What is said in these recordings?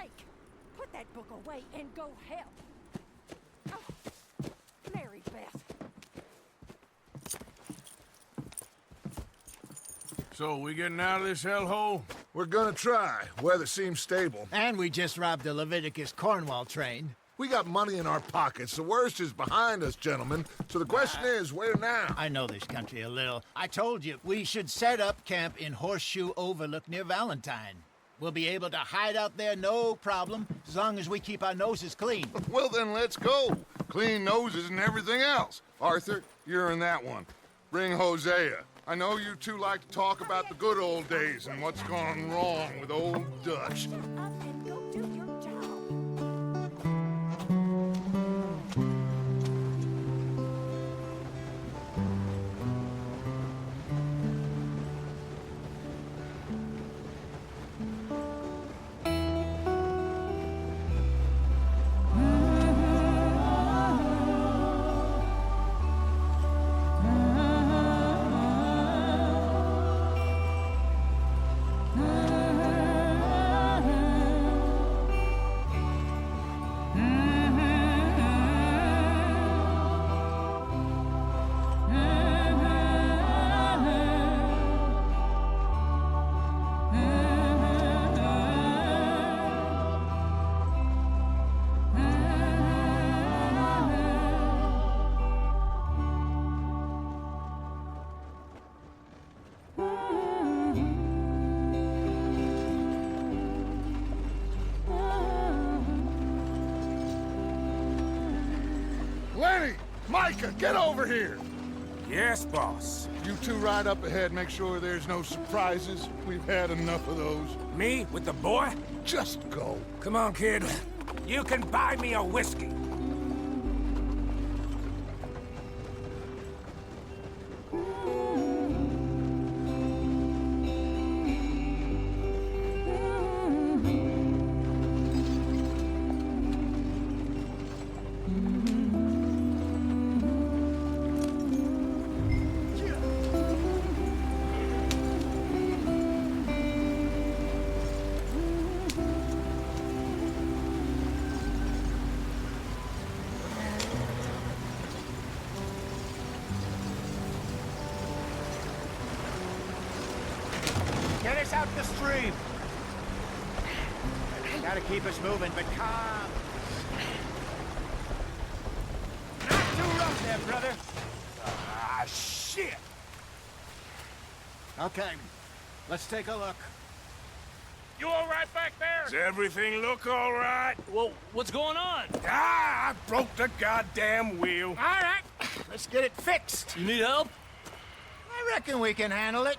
sake! Put that book away and go help. Oh, Mary Beth. So, we getting out of this hellhole? We're gonna try. Weather seems stable. And we just robbed the Leviticus Cornwall train. We got money in our pockets. The worst is behind us, gentlemen. So the question is, where now? I know this country a little. I told you, we should set up camp in Horseshoe Overlook near Valentine. We'll be able to hide out there, no problem, as long as we keep our noses clean. Well, then let's go. Clean noses and everything else. Arthur, you're in that one. Bring Hosea. I know you two like to talk about the good old days and what's gone wrong with old Dutch. Shut up and go do your job. Lenny! Micah, get over here! Yes, boss. You two ride up ahead, make sure there's no surprises. We've had enough of those. Me with the boy? Just go. Come on, kid. You can buy me a whiskey. Get us out the stream. Gotta keep us moving, but calm. Not too rough there, brother. Ah, shit! Okay, let's take a look. You all right back there? Does everything look all right? Well, what's going on? Ah, I broke the goddamn wheel. All right, let's get it fixed. You need help? I reckon we can handle it.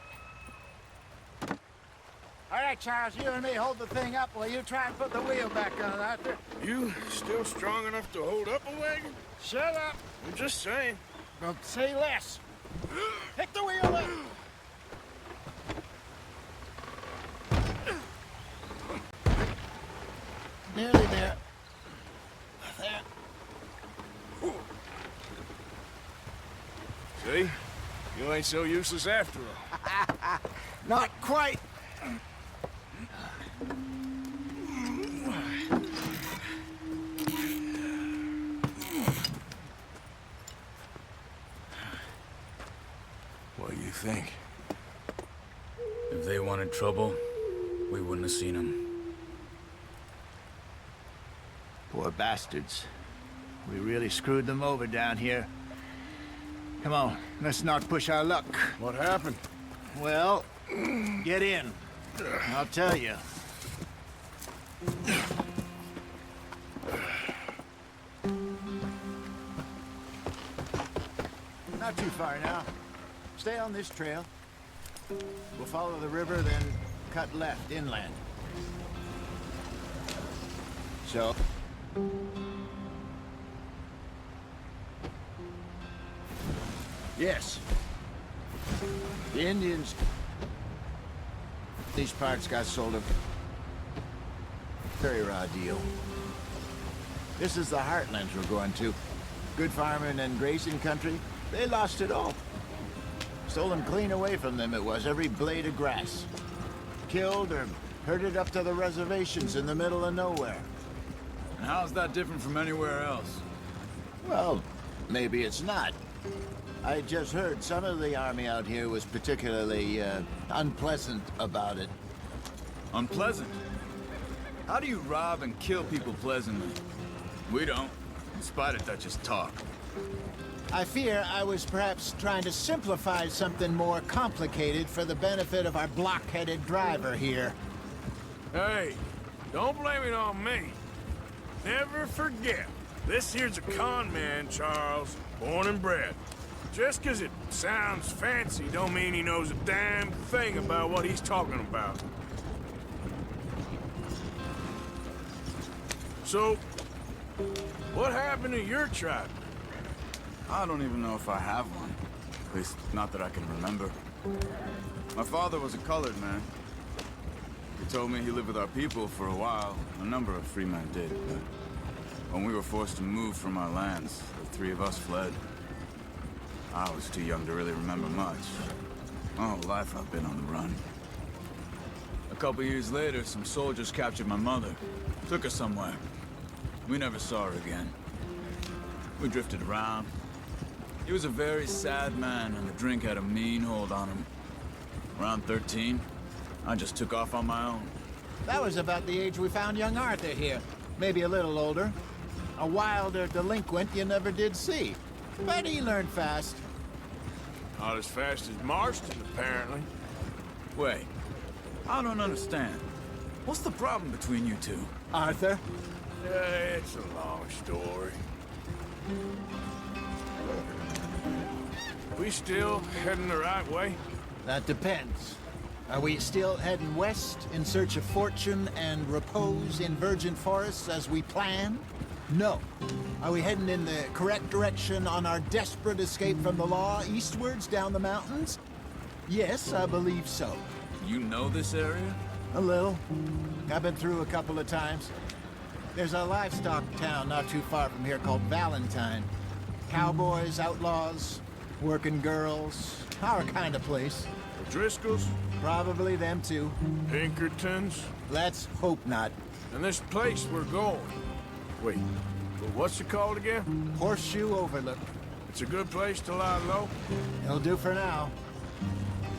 All right, Charles, you and me hold the thing up while you try and put the wheel back on, Arthur. You still strong enough to hold up a wagon? Shut up. I'm just saying. Well, say less. Pick the wheel up. Nearly there. There. See? You ain't so useless after all. Not quite. What do you think? If they wanted trouble, we wouldn't have seen them. Poor bastards. We really screwed them over down here. Come on, let's not push our luck. What happened? Well, get in. I'll tell you. Not too far now. Stay on this trail. We'll follow the river, then cut left inland. So? Yes. The Indians... These parts got sold a very raw deal. This is the heartlands we're going to. Good farming and grazing country. They lost it all. Stolen clean away from them it was, every blade of grass. Killed or Herded up to the reservations in the middle of nowhere. And how's that different from anywhere else? Well, maybe it's not. I just heard some of the army out here was particularly, unpleasant about it. Unpleasant? How do you rob and kill people pleasantly? We don't, in spite of Dutch's talk. I fear I was perhaps trying to simplify something more complicated for the benefit of our block-headed driver here. Hey, don't blame it on me. Never forget, this here's a con man, Charles, born and bred. Just 'cause it sounds fancy don't mean he knows a damn thing about what he's talking about. So, what happened to your tribe? I don't even know if I have one. At least, not that I can remember. My father was a colored man. He told me he lived with our people for a while. A number of free men did, but when we were forced to move from our lands, the three of us fled. I was too young to really remember much. My whole life I've been on the run. A couple years later, some soldiers captured my mother. Took her somewhere. We never saw her again. We drifted around. He was a very sad man, and the drink had a mean hold on him. Around 13, I just took off on my own. That was about the age we found young Arthur here. Maybe a little older. A wilder delinquent you never did see. But he learned fast. Not as fast as Marston, apparently. Wait, I don't understand. What's the problem between you two? Arthur? It's a long story. We still heading the right way? That depends. Are we still heading west in search of fortune and repose in virgin forests as we planned? No. Are we heading in the correct direction on our desperate escape from the law eastwards down the mountains? Yes, I believe so. You know this area? A little. I've been through a couple of times. There's a livestock town not too far from here called Valentine. Cowboys, outlaws, working girls, our kind of place. The Driscolls? Probably them too. Pinkertons? Let's hope not. And this place we're going. Wait, but what's it called again? Horseshoe Overlook. It's a good place to lie low? It'll do for now.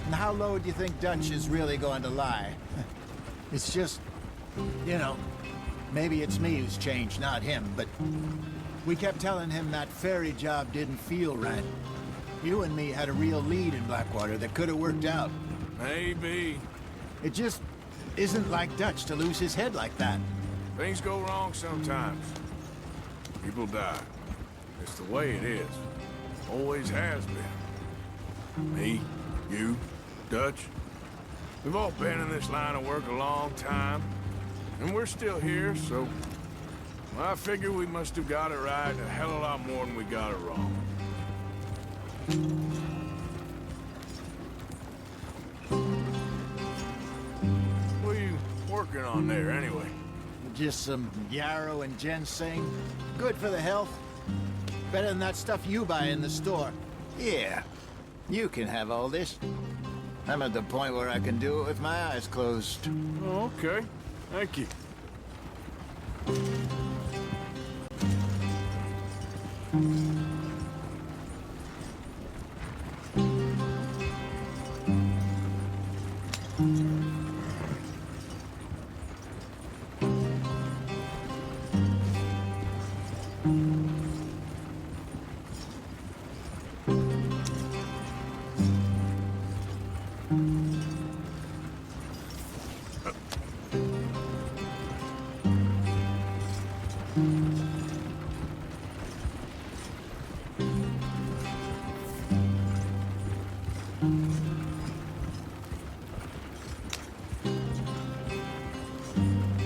And how low do you think Dutch is really going to lie? It's just, you know, maybe it's me who's changed, not him, but we kept telling him that ferry job didn't feel right. You and me had a real lead in Blackwater that could have worked out. Maybe. It just isn't like Dutch to lose his head like that. Things go wrong sometimes. People die. It's the way it is. Always has been. Me, you, Dutch. We've all been in this line of work a long time. And we're still here, so... well, I figure we must have got it right a hell of a lot more than we got it wrong. What are you working on there, anyway? Just some yarrow and ginseng. Good for the health. Better than that stuff you buy in the store. Yeah, you can have all this. I'm at the point where I can do it with my eyes closed. Oh, okay. Thank you.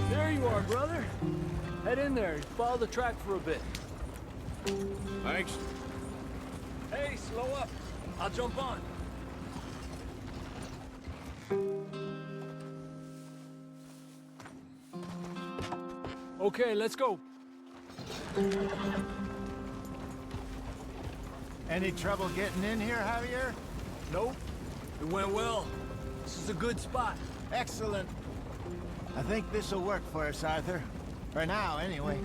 There you are, brother. Head in there and follow the track for a bit. Thanks. Hey, slow up. I'll jump on. Okay, let's go. Any trouble getting in here, Javier? Nope. It went well. This is a good spot. Excellent. I think this'll work for us, Arthur. For now, anyway.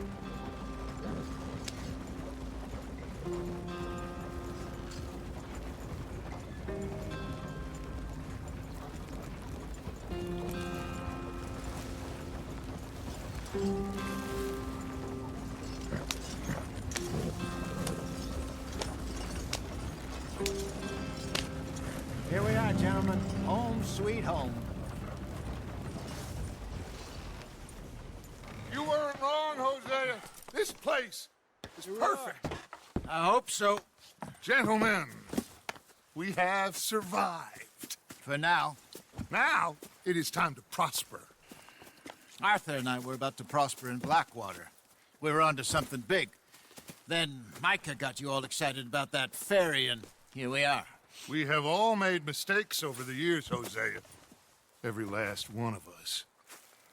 Here we are, gentlemen. Home sweet home. You weren't wrong, Hosea. This place is perfect. I hope so. Gentlemen, we have survived. For now. Now, it is time to prosper. Arthur and I were about to prosper in Blackwater. We were onto something big. Then Micah got you all excited about that ferry, and here we are. We have all made mistakes over the years, Hosea. Every last one of us.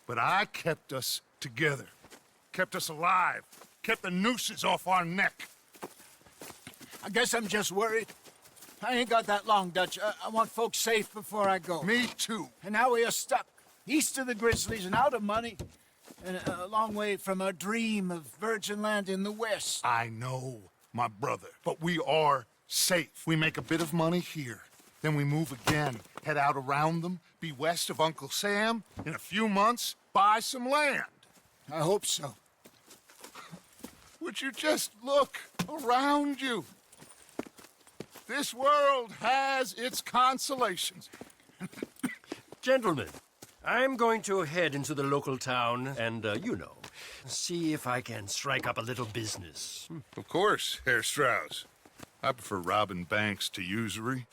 But I kept us together. Kept us alive. Kept the nooses off our neck. I guess I'm just worried. I ain't got that long, Dutch. I want folks safe before I go. Me too. And now we are stuck, east of the Grizzlies and out of money, and a long way from our dream of virgin land in the west. I know, my brother, but we are safe. We make a bit of money here. Then we move again, head out around them, be west of Uncle Sam. In a few months, buy some land. I hope so. Would you just look around you? This world has its consolations. Gentlemen, I'm going to head into the local town and, see if I can strike up a little business. Of course, Herr Strauss. I prefer robbing banks to usury.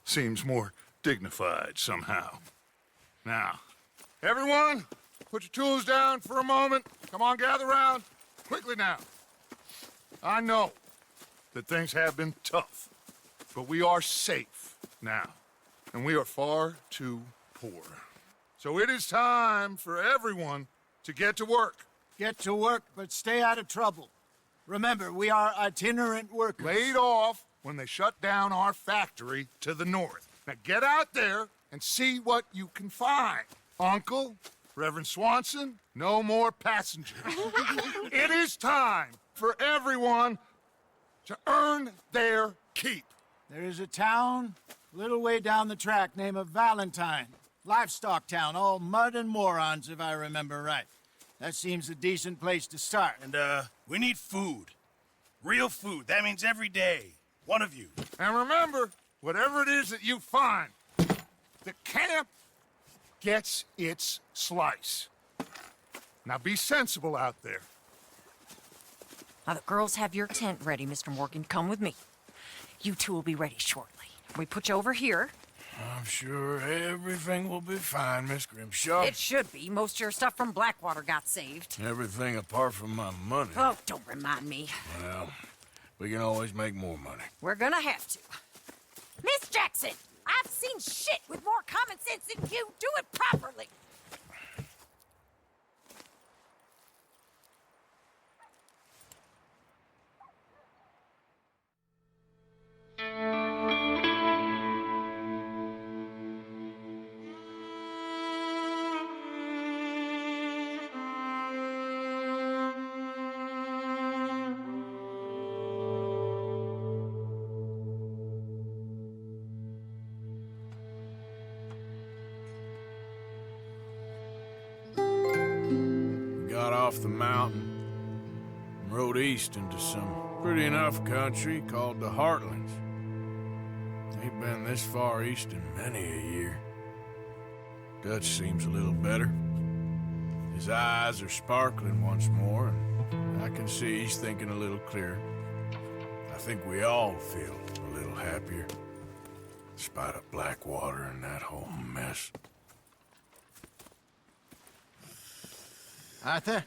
Seems more dignified somehow. Now, everyone, put your tools down for a moment. Come on, gather round. Quickly now. I know that things have been tough, but we are safe now, and we are far too poor. So it is time for everyone to get to work. Get to work, but stay out of trouble. Remember, we are itinerant workers. Laid off when they shut down our factory to the north. Now get out there and see what you can find. Uncle, Reverend Swanson, no more passengers. It is time for everyone to earn their keep. There is a town a little way down the track named Valentine. Livestock town, all mud and morons, if I remember right. That seems a decent place to start. And, we need food. Real food. That means every day. One of you. And remember, whatever it is that you find, the camp gets its slice. Now be sensible out there. Now, the girls have your tent ready, Mr. Morgan. Come with me. You two will be ready shortly. We put you over here. I'm sure everything will be fine, Miss Grimshaw. It should be. Most of your stuff from Blackwater got saved. Everything apart from my money. Oh, don't remind me. Well, we can always make more money. We're gonna have to. Miss Jackson, I've seen shit with more common sense than you. Do it properly. Off the mountain and rode east into some pretty enough country called the Heartlands. Ain't been this far east in many a year. Dutch seems a little better. His eyes are sparkling once more, and I can see he's thinking a little clearer. I think we all feel a little happier, despite of Blackwater and that whole mess. Arthur?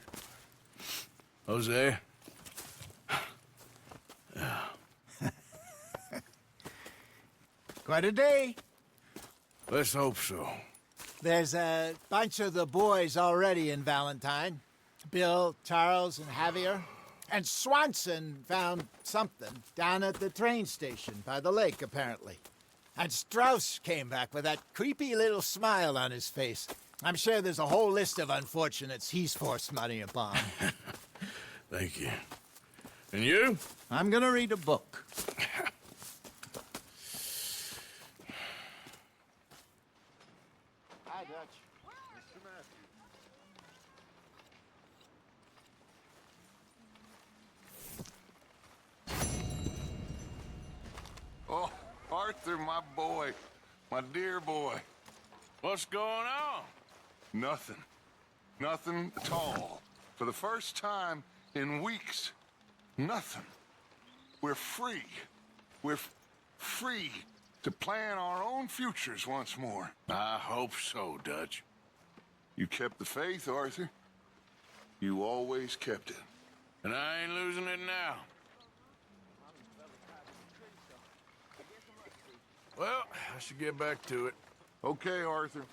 Jose? Quite a day. Let's hope so. There's a bunch of the boys already in Valentine. Bill, Charles, and Javier. And Swanson found something down at the train station by the lake, apparently. And Strauss came back with that creepy little smile on his face. I'm sure there's a whole list of unfortunates he's forced money upon. Thank you. And you? I'm gonna read a book. Hi, Dutch. Mr. Matthews. Oh, Arthur, my boy. My dear boy. What's going on? Nothing. Nothing at all. For the first time in weeks, nothing. We're free. We're free to plan our own futures once more. I hope so, Dutch. You kept the faith, Arthur. You always kept it. And I ain't losing it now. Well, I should get back to it. Okay, Arthur.